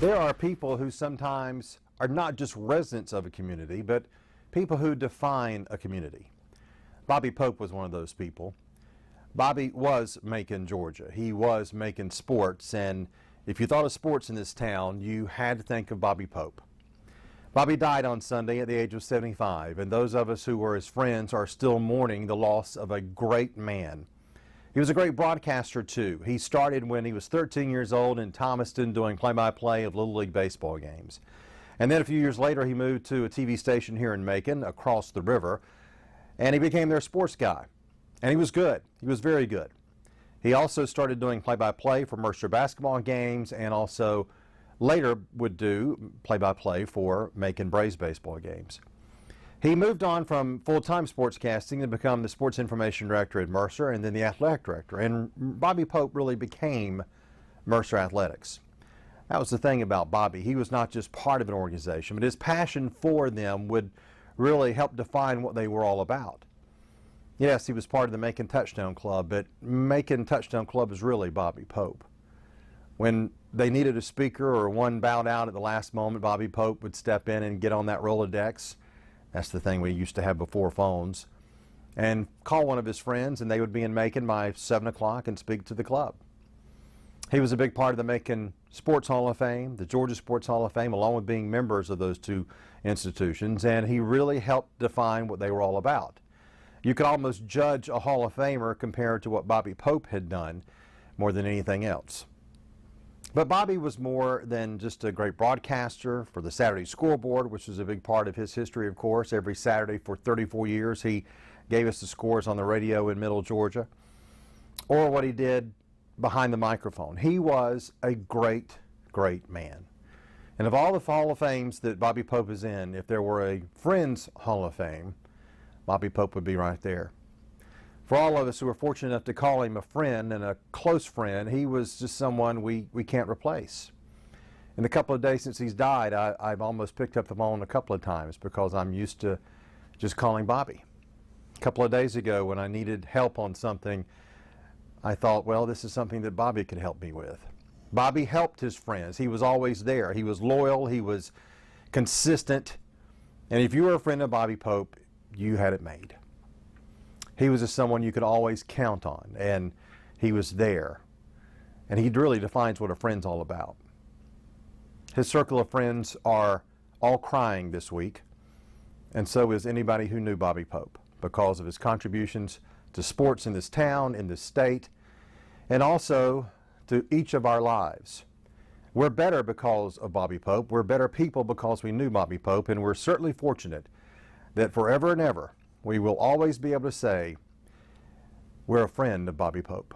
There are people who sometimes are not just residents of a community, but people who define a community. Bobby Pope was one of those people. Bobby was Macon, Georgia. He was Macon sports, and if you thought of sports in this town, you had to think of Bobby Pope. Bobby died on Sunday at the age of 75, and those of us who were his friends are still mourning the loss of a great man. He was a great broadcaster, too. He started when he was 13 years old in Thomaston doing play-by-play of Little League baseball games. And then a few years later, he moved to a TV station here in Macon, across the river, and he became their sports guy. And he was good. He was very good. He also started doing play-by-play for Mercer basketball games, and also later would do play-by-play for Macon Braves baseball games. He moved on from full-time sportscasting to become the sports information director at Mercer and then the athletic director. And Bobby Pope really became Mercer Athletics. That was the thing about Bobby. He was not just part of an organization, but his passion for them would really help define what they were all about. Yes, he was part of the Macon Touchdown Club, but Macon Touchdown Club is really Bobby Pope. When they needed a speaker or one bowed out at the last moment, Bobby Pope would step in and get on that Rolodex. That's the thing we used to have before phones, and call one of his friends, and they would be in Macon by 7 o'clock and speak to the club. He was a big part of the Macon Sports Hall of Fame, the Georgia Sports Hall of Fame, along with being members of those two institutions, and he really helped define what they were all about. You could almost judge a Hall of Famer compared to what Bobby Pope had done more than anything else. But Bobby was more than just a great broadcaster for the Saturday scoreboard, which was a big part of his history, of course. Every Saturday for 34 years, he gave us the scores on the radio in Middle Georgia, or what he did behind the microphone. He was a great, great man. And of all the Hall of Fames that Bobby Pope is in, if there were a Friends Hall of Fame, Bobby Pope would be right there. For all of us who were fortunate enough to call him a friend and a close friend, he was just someone we can't replace. In the couple of days since he's died, I've almost picked up the phone a couple of times because I'm used to just calling Bobby. A couple of days ago when I needed help on something, I thought, well, this is something that Bobby could help me with. Bobby helped his friends. He was always there. He was loyal. He was consistent. And if you were a friend of Bobby Pope, you had it made. He was just someone you could always count on, and he was there. And he really defines what a friend's all about. His circle of friends are all crying this week, and so is anybody who knew Bobby Pope because of his contributions to sports in this town, in this state, and also to each of our lives. We're better because of Bobby Pope. We're better people because we knew Bobby Pope, and we're certainly fortunate that forever and ever we will always be able to say we're a friend of Bobby Pope.